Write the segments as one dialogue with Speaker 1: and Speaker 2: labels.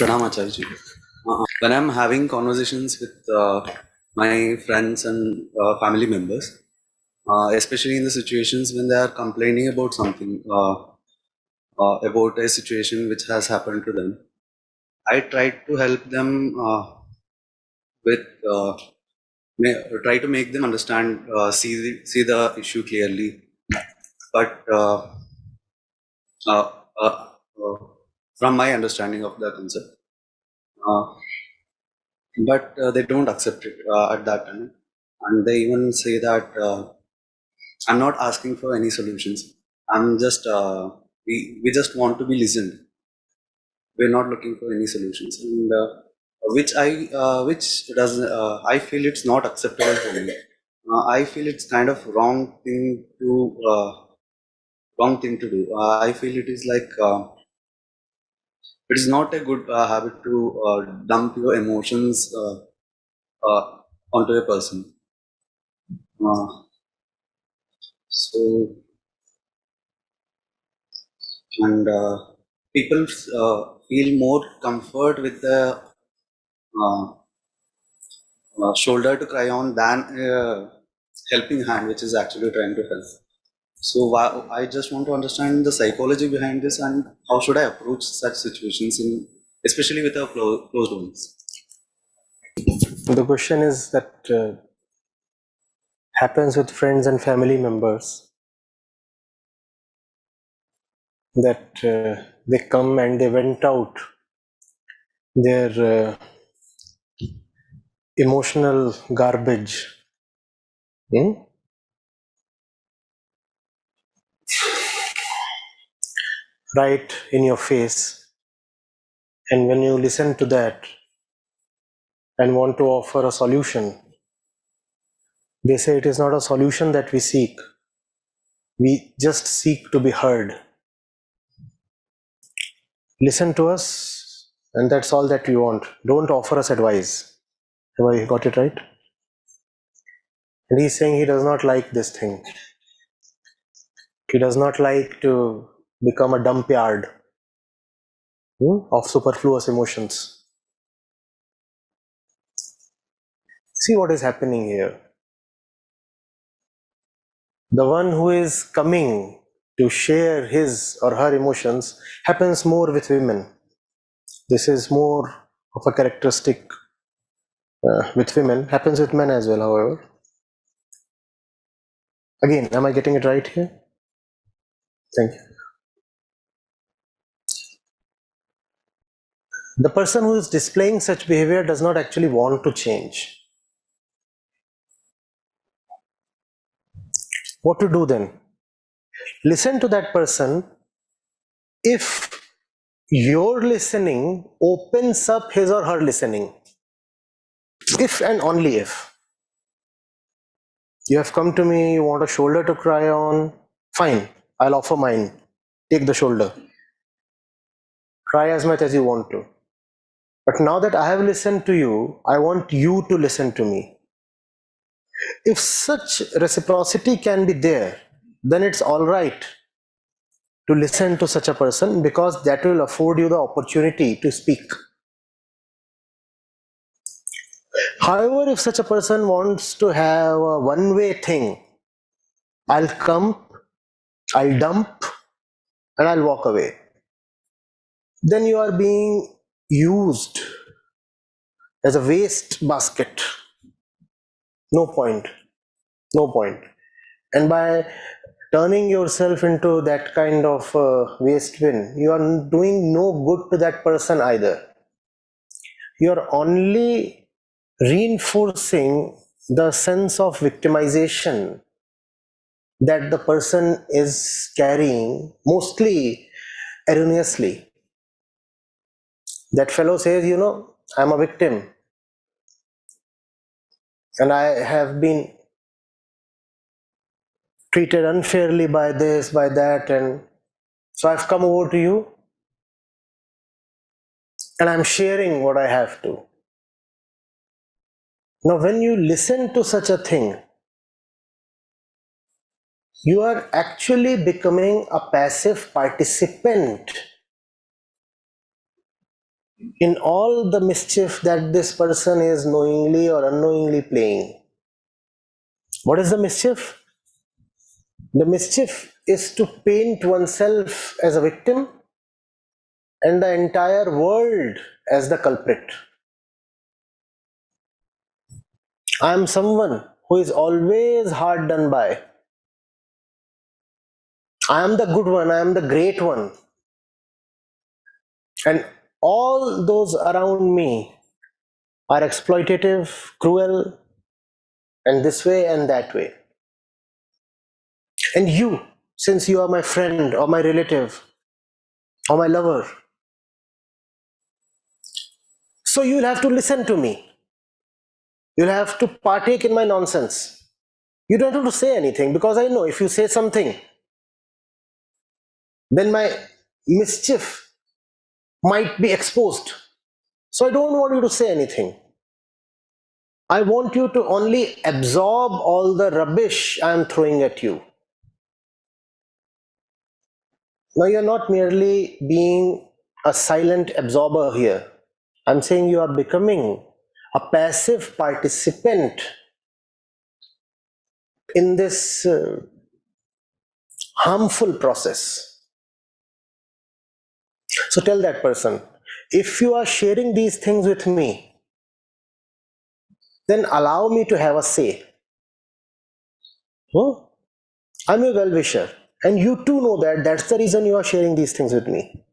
Speaker 1: Pranam Acharya. When I'm having conversations with my friends and family members, especially in the situations when they are complaining about something, about a situation which has happened to them, I try to help them with try to make them understand, see the issue clearly, but uh, uh, uh, from my understanding of the concept. But they don't accept it at that time, and they even say that I'm not asking for any solutions. I'm just we just want to be listened. We're not looking for any solutions, and which does I feel it's not acceptable for me. I feel it's kind of wrong thing to do. I feel it is like it is not a good habit to dump your emotions uh, onto a person. Uh, So, and people feel more comfort with the uh, shoulder to cry on than a helping hand, which is actually trying to help. So, I just want to understand the psychology behind this and how should I approach such situations, especially with our closed ones.
Speaker 2: The question is that happens with friends and family members, that they come and they vent out their emotional garbage right in your face, and when you listen to that and want to offer a solution, they say it is not a solution that we seek, we just seek to be heard. Listen to us, and that's all that we want. Don't offer us advice. Have I got it right? And he's saying he does not like this thing. He does not like to become a dumpyard of superfluous emotions. See what is happening here. The one who is coming to share his or her emotions happens more with women. This is more of a characteristic with women, happens with men as well, however. Again, am I getting it right here? Thank you. The person who is displaying such behavior does not actually want to change. What to do then? Listen to that person. If your listening opens up his or her listening, if and only if. You have come to me, you want a shoulder to cry on, fine, I'll offer mine. Take the shoulder. Cry as much as you want to. But now that I have listened to you, I want you to listen to me. If such reciprocity can be there, then it's all right to listen to such a person, because that will afford you the opportunity to speak. However, if such a person wants to have a one-way thing, I'll come, I'll dump, and I'll walk away, then you are being used as a waste basket. No point. No point. And by turning yourself into that kind of waste bin, you are doing no good to that person either. You are only reinforcing the sense of victimization that the person is carrying, mostly erroneously. That fellow says, I'm a victim and I have been treated unfairly by this, by that, and so I've come over to you and I'm sharing what I have to. Now, when you listen to such a thing, you are actually becoming a passive participant in all the mischief that this person is knowingly or unknowingly playing. What is the mischief? The mischief is to paint oneself as a victim and the entire world as the culprit. I am someone who is always hard done by. I am the good one, I am the great one. And all those around me are exploitative, cruel, and this way and that way. And you, since you are my friend or my relative or my lover, so you'll have to listen to me. You'll have to partake in my nonsense. You don't have to say anything, because I know if you say something, then my mischief might be exposed. So I don't want you to say anything. I want you to only absorb all the rubbish I am throwing at you. Now you're not merely being a silent absorber here. I'm saying you are becoming a passive participant in this harmful process. So tell that person, if you are sharing these things with me, then allow me to have a say. Oh, I'm a well-wisher, and you too know that that's the reason you are sharing these things with me.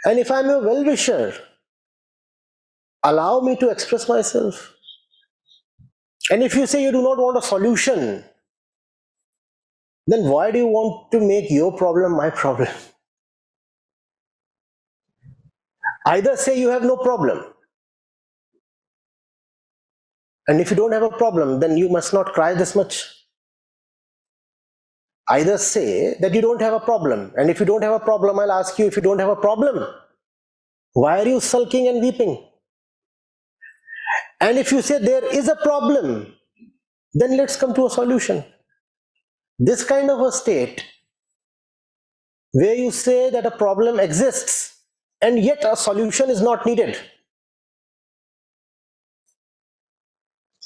Speaker 2: And if I'm a well-wisher, allow me to express myself. And if you say you do not want a solution, then why do you want to make your problem my problem? Either say you have no problem, and if you don't have a problem, then you must not cry this much. Either say that you don't have a problem, and if you don't have a problem, I'll ask you, if you don't have a problem, why are you sulking and weeping? And if you say there is a problem, then let's come to a solution. This kind of a state where you say that a problem exists and yet a solution is not needed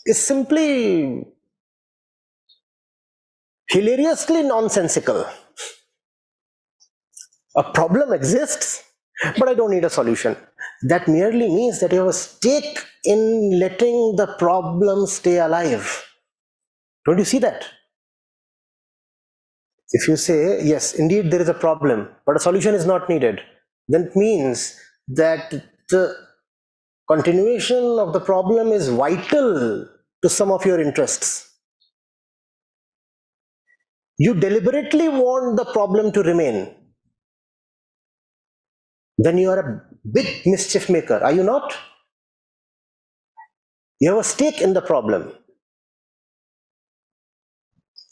Speaker 2: is simply hilariously nonsensical. A problem exists, but I don't need a solution. That merely means that you have a stake in letting the problem stay alive. Don't you see that? If you say, yes, indeed there is a problem, but a solution is not needed, then it means that the continuation of the problem is vital to some of your interests. You deliberately want the problem to remain. Then you are a big mischief maker, are you not? You have a stake in the problem.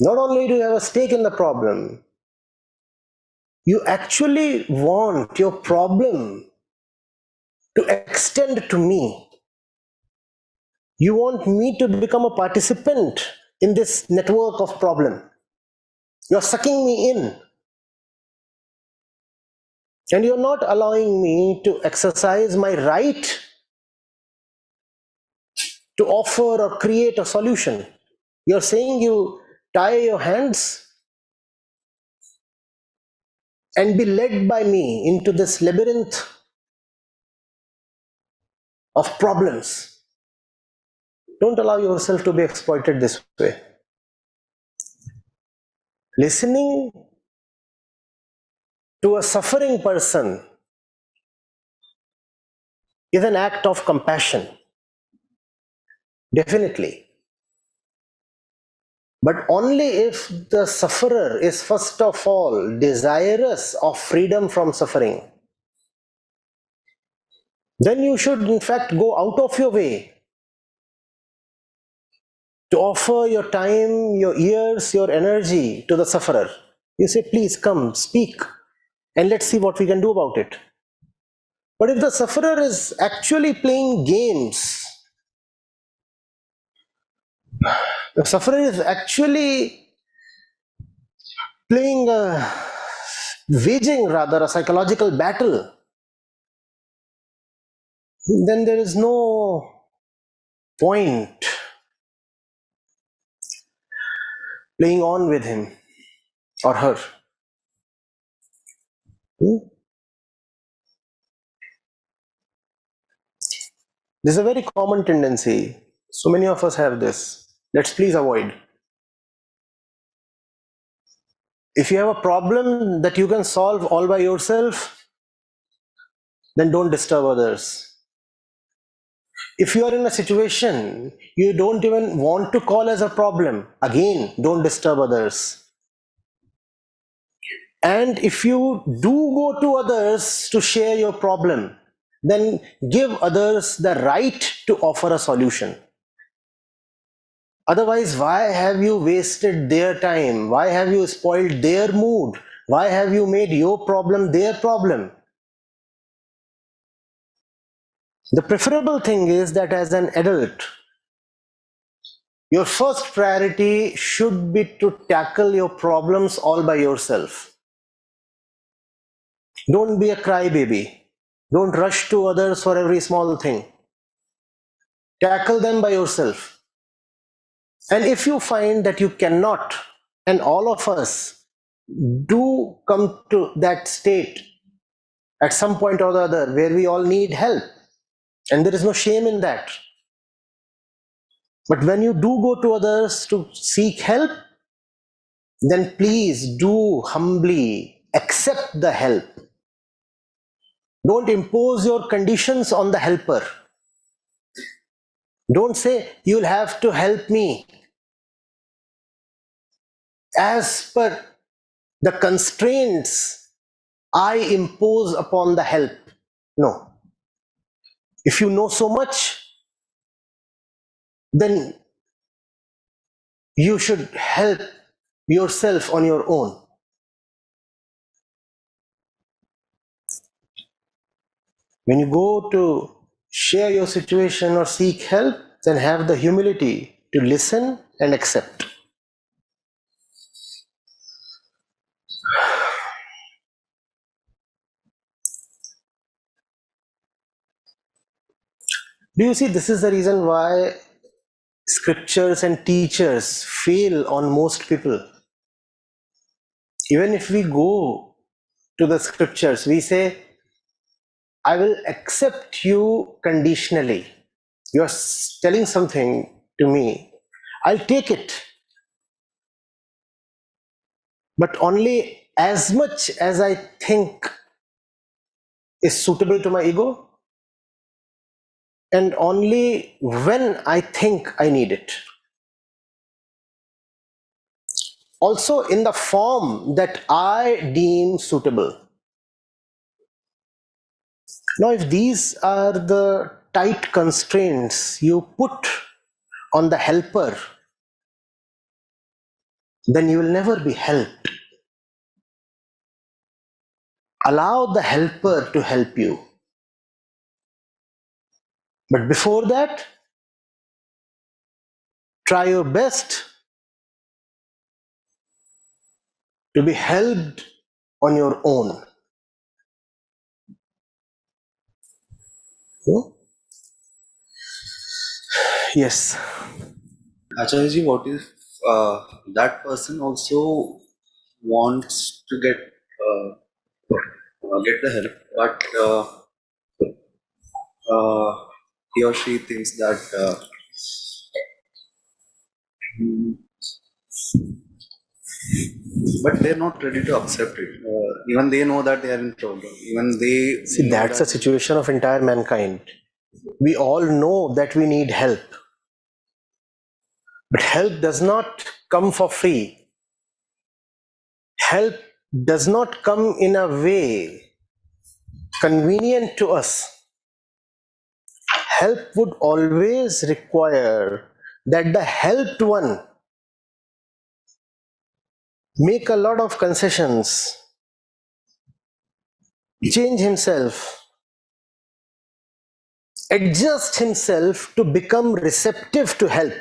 Speaker 2: Not only do you have a stake in the problem, you actually want your problem to extend to me. You want me to become a participant in this network of problem. You're sucking me in. And you're not allowing me to exercise my right to offer or create a solution. You're saying you tie your hands and be led by me into this labyrinth of problems. Don't allow yourself to be exploited this way. Listening to a suffering person is an act of compassion, definitely. But only if the sufferer is first of all desirous of freedom from suffering. Then you should in fact go out of your way to offer your time, your ears, your energy to the sufferer. You say, please come, speak, and let's see what we can do about it. But if the sufferer is actually playing games, the sufferer is actually waging rather a psychological battle, then there is no point playing on with him or her. This is a very common tendency. So many of us have this. Let's please avoid. If you have a problem that you can solve all by yourself, then don't disturb others. If you are in a situation you don't even want to call as a problem, again, don't disturb others. And if you do go to others to share your problem, then give others the right to offer a solution. Otherwise, why have you wasted their time? Why have you spoiled their mood? Why have you made your problem their problem? The preferable thing is that as an adult, your first priority should be to tackle your problems all by yourself. Don't be a crybaby. Don't rush to others for every small thing. Tackle them by yourself. And if you find that you cannot, and all of us do come to that state at some point or the other where we all need help, and there is no shame in that. But when you do go to others to seek help, then please do humbly accept the help. Don't impose your conditions on the helper. Don't say, you'll have to help me as per the constraints I impose upon the help. No. If you know so much, then you should help yourself on your own. When you go to share your situation or seek help, then have the humility to listen and accept. Do you see, this is the reason why scriptures and teachers fail on most people. Even if we go to the scriptures, we say, I will accept you conditionally. You are telling something to me, I'll take it, but only as much as I think is suitable to my ego, and only when I think I need it. Also in the form that I deem suitable. Now, if these are the tight constraints you put on the helper, then you will never be helped. Allow the helper to help you. But before that, try your best to be helped on your own. Yes.
Speaker 1: Acharya, what if that person also wants to get the help, but he or she thinks that mm, but they're not ready to accept it. Even they know that they are in trouble. Even they
Speaker 2: See,
Speaker 1: know
Speaker 2: that's a
Speaker 1: that
Speaker 2: situation of entire mankind. We all know that we need help. But help does not come for free. Help does not come in a way convenient to us. Help would always require that the helped one make a lot of concessions, change himself, adjust himself to become receptive to help.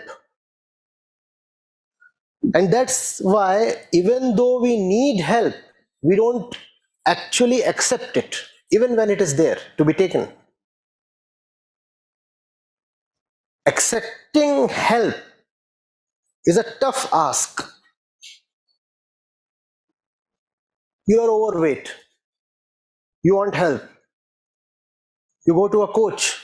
Speaker 2: And that's why, even though we need help, we don't actually accept it, even when it is there to be taken. Accepting help is a tough ask. You are overweight. You want help. You go to a coach.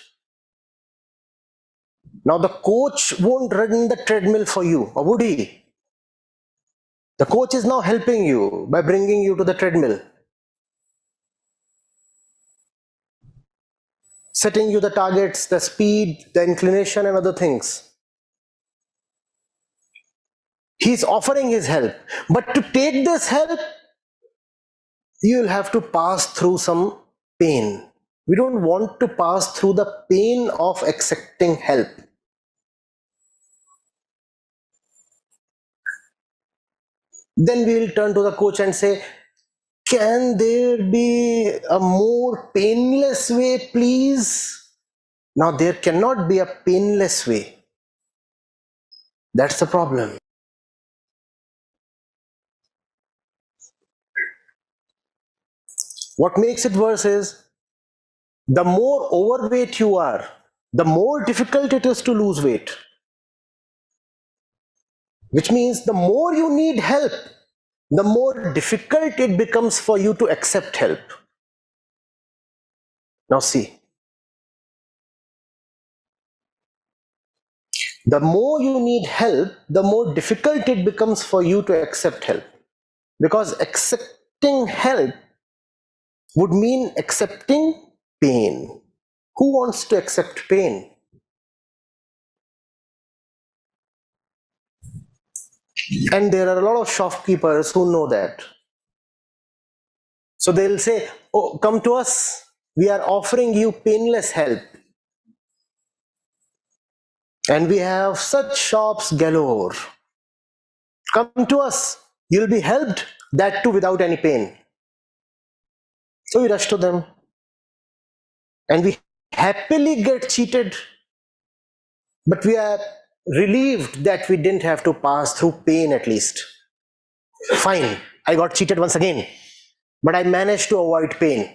Speaker 2: Now the coach won't run the treadmill for you, or would he? The coach is now helping you by bringing you to the treadmill, setting you the targets, the speed, the inclination, and other things. He's offering his help. But to take this help, you'll have to pass through some pain. We don't want to pass through the pain of accepting help. Then we will turn to the coach and say, can there be a more painless way, please? Now, there cannot be a painless way. That's the problem. What makes it worse is the more overweight you are, the more difficult it is to lose weight. Which means the more you need help, the more difficult it becomes for you to accept help. Now see, the more you need help, the more difficult it becomes for you to accept help. Because accepting help would mean accepting pain. Who wants to accept pain? And there are a lot of shopkeepers who know that. So they'll say, oh, come to us. We are offering you painless help. And we have such shops galore. Come to us. You'll be helped, that too without any pain. So we rush to them. And we happily get cheated. But we are relieved that we didn't have to pass through pain at least. Fine, I got cheated once again. But I managed to avoid pain.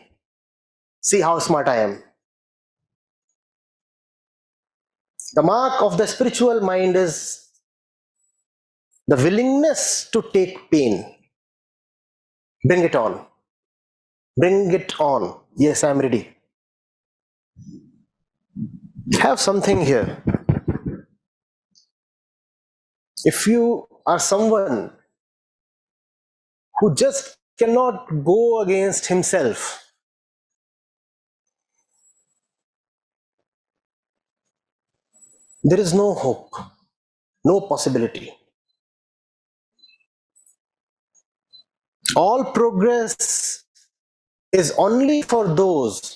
Speaker 2: See how smart I am. The mark of the spiritual mind is the willingness to take pain. Bring it on. Bring it on. Yes, I'm ready. Have something here. If you are someone who just cannot go against himself, there is no hope, no possibility. All progress is only for those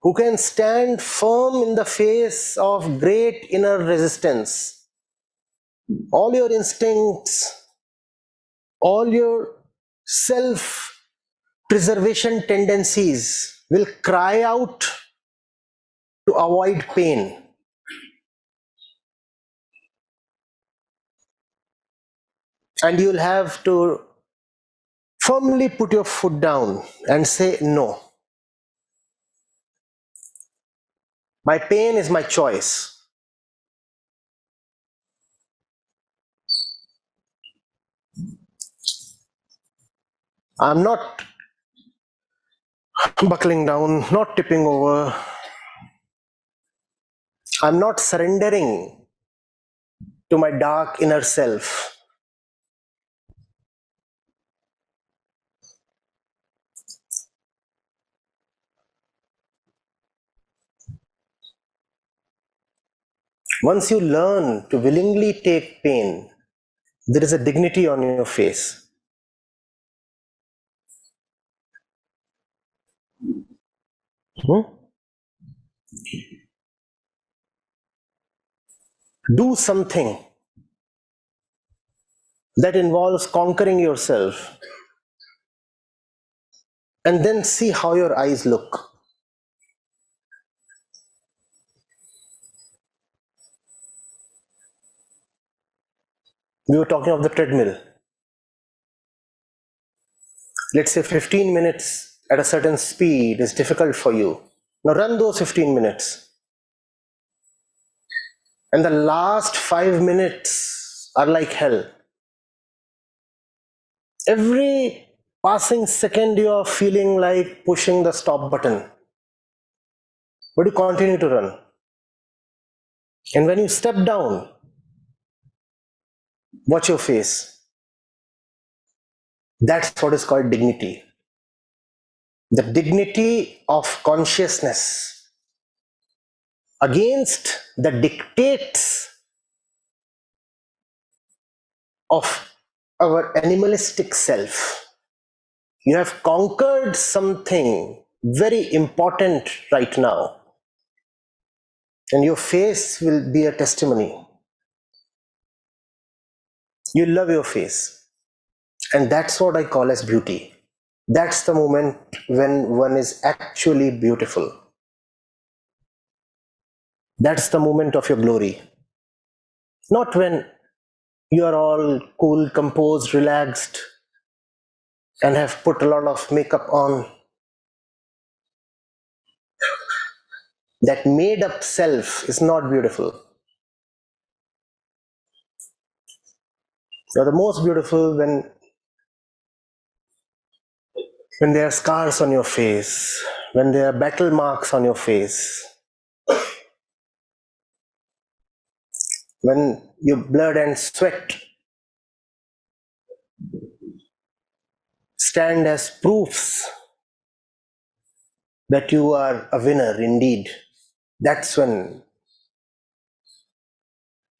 Speaker 2: who can stand firm in the face of great inner resistance. All your instincts, all your self-preservation tendencies will cry out to avoid pain. And you'll have to firmly put your foot down and say, no. My pain is my choice. I'm not buckling down, not tipping over. I'm not surrendering to my dark inner self. Once you learn to willingly take pain, there is a dignity on your face. Do something that involves conquering yourself, and then see how your eyes look. We were talking of the treadmill. Let's say 15 minutes at a certain speed is difficult for you. Now run those 15 minutes. And the last 5 minutes are like hell. Every passing second you are feeling like pushing the stop button, but you continue to run. And when you step down, watch your face. That's what is called dignity. The dignity of consciousness against the dictates of our animalistic self. You have conquered something very important right now, and your face will be a testimony. You love your face, and that's what I call as beauty. That's the moment when one is actually beautiful. That's the moment of your glory. Not when you are all cool, composed, relaxed, and have put a lot of makeup on. That made up self is not beautiful. You're the most beautiful when there are scars on your face, when there are battle marks on your face, when your blood and sweat stand as proofs that you are a winner indeed. That's when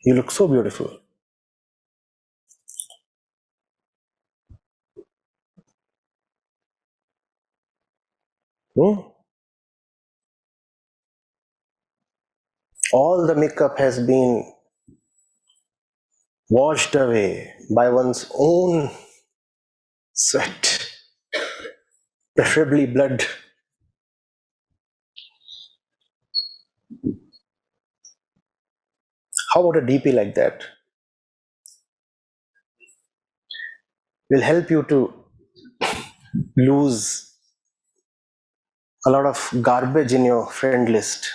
Speaker 2: you look so beautiful. Hmm? All the makeup has been washed away by one's own sweat, preferably blood. How about a DP like that? Will help you to lose a lot of garbage in your friend list.